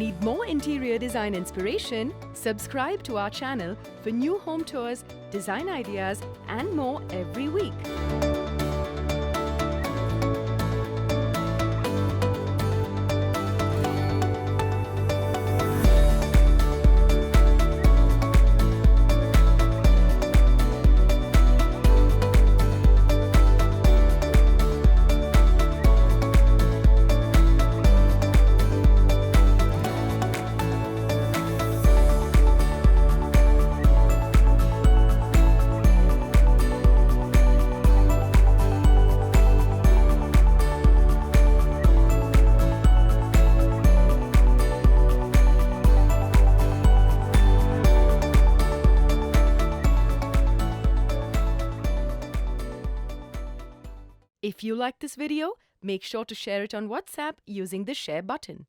Need more interior design inspiration? Subscribe to our channel for new home tours, design ideas, and more every week. If you like this video, make sure to share it on WhatsApp using the share button.